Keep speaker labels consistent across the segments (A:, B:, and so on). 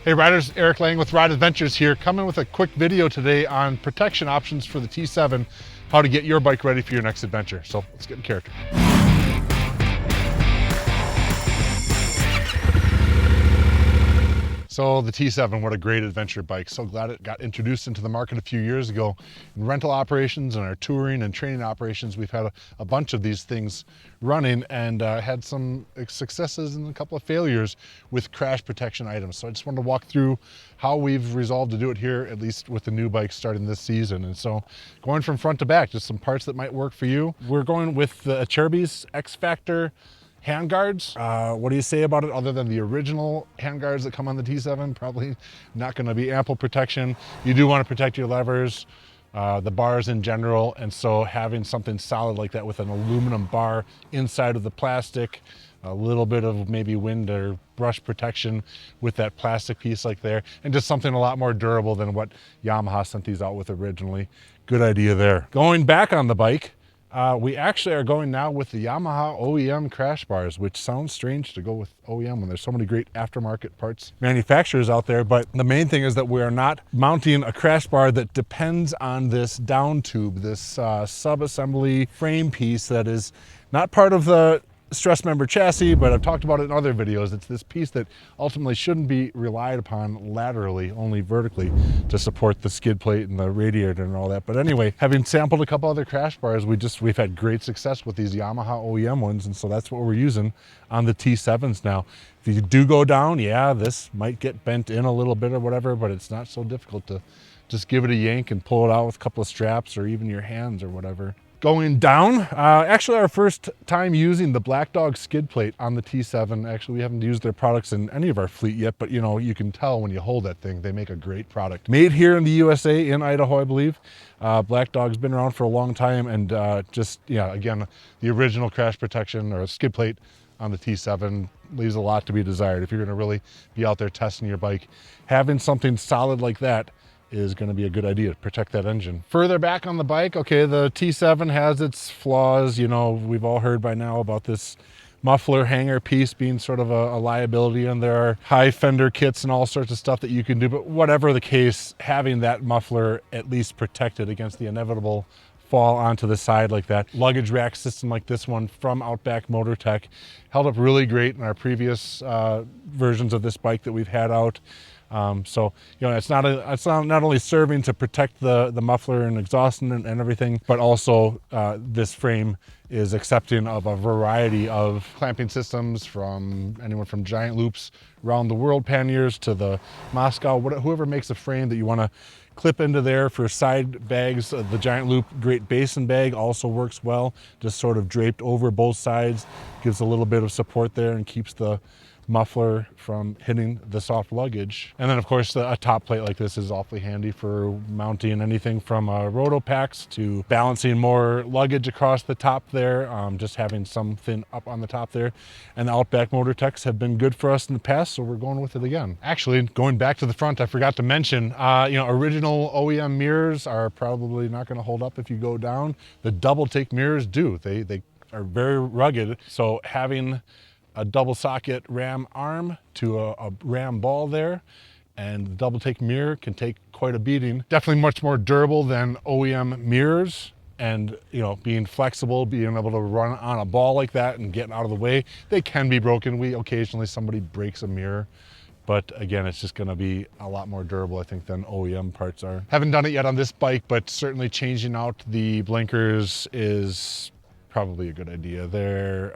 A: Hey riders, Eric Lang with Ride Adventures here, coming with a quick video today on protection options for the T7, how to get your bike ready for your next adventure. So let's get in character. So the T7, what a great adventure bike. So glad it got introduced into the market a few years ago. In rental operations and our touring and training operations, we've had a bunch of these things running and had some successes and a couple of failures with crash protection items. So I just wanted to walk through how we've resolved to do it here, at least with the new bike starting this season. And so going from front to back, just some parts that might work for you. We're going with the Acerbis X Factor handguards. What do you say about it other than the original handguards that come on the T7? Probably not going to be ample protection. You do want to protect your levers, the bars in general, and so having something solid like that with an aluminum bar inside of the plastic, a little bit of maybe wind or brush protection with that plastic piece like there, and just something a lot more durable than what Yamaha sent these out with originally. Good idea there. Going back on the bike, we actually are going now with the Yamaha OEM Crash Bars, which sounds strange to go with OEM when there's so many great aftermarket parts manufacturers out there. But the main thing is that we are not mounting a crash bar that depends on this down tube, this sub-assembly frame piece that is not part of the stress member chassis, but I've talked about it in other videos. It's this piece that ultimately shouldn't be relied upon laterally, only vertically, to support the skid plate and the radiator and all that. But anyway, having sampled a couple other crash bars, we've had great success with these Yamaha OEM ones, and so that's what we're using on the T7s now. If you do go down, yeah, this might get bent in a little bit or whatever, but it's not so difficult to just give it a yank and pull it out with a couple of straps or even your hands or whatever. Going down, actually our first time using the Black Dog skid plate on the T7. Actually, we haven't used their products in any of our fleet yet, but you know, you can tell when you hold that thing, they make a great product. Made here in the USA, in Idaho, I believe. Black Dog's been around for a long time, and again, the original crash protection or skid plate on the T7 leaves a lot to be desired. If you're gonna really be out there testing your bike, having something solid like that is going to be a good idea to protect that engine. Further back on the bike, okay, the T7 has its flaws. You know, we've all heard by now about this muffler hanger piece being sort of a liability, and there are high fender kits and all sorts of stuff that you can do. But whatever the case, having that muffler at least protected against the inevitable fall onto the side like that. Luggage rack system like this one from Outback Motortrek held up really great in our previous versions of this bike that we've had out. So, you know, it's not only serving to protect the muffler and exhaust and everything, but also this frame is accepting of a variety of clamping systems, from anyone from giant loops around the world panniers to the Moscow, whoever makes a frame that you want to clip into there for side bags. The giant loop Great Basin bag also works well, just sort of draped over both sides, gives a little bit of support there and keeps the muffler from hitting the soft luggage. And then of course a top plate like this is awfully handy for mounting anything from roto packs to balancing more luggage across the top there, just having something up on the top there. And the Outback Motortreks have been good for us in the past, so we're going with it again. Actually, going back to the front, I forgot to mention, original OEM mirrors are probably not going to hold up if you go down. The double take mirrors do. They are very rugged, so having a double socket ram arm to a ram ball there, and the double take mirror can take quite a beating. Definitely much more durable than OEM mirrors, and you know, being flexible, being able to run on a ball like that and getting out of the way. They can be broken. Occasionally somebody breaks a mirror, but again, it's just going to be a lot more durable, I think, than OEM parts are. Haven't done it yet on this bike, but certainly changing out the blinkers is probably a good idea. They're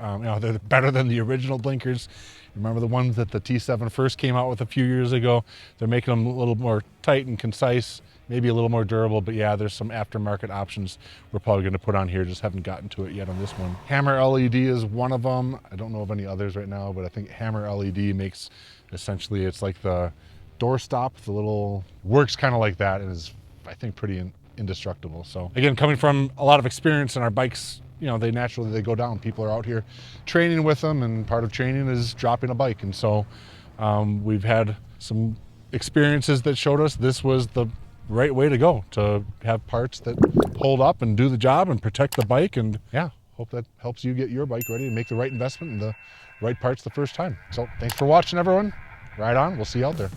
A: better than the original blinkers. Remember the ones that the T7 first came out with a few years ago? They're making them a little more tight and concise, maybe a little more durable, but yeah, there's some aftermarket options we're probably going to put on here. Just haven't gotten to it yet on this one. Hammer LED is one of them. I don't know of any others right now, but I think Hammer LED makes, essentially, it's like the doorstop, the little, works kind of like that, and is, I think, pretty indestructible. So again, coming from a lot of experience in our bikes, you know, they go down. People are out here training with them, and part of training is dropping a bike. And so we've had some experiences that showed us this was the right way to go, to have parts that hold up and do the job and protect the bike. And yeah, hope that helps you get your bike ready and make the right investment in the right parts the first time. So thanks for watching, everyone. Ride on. We'll see you out there.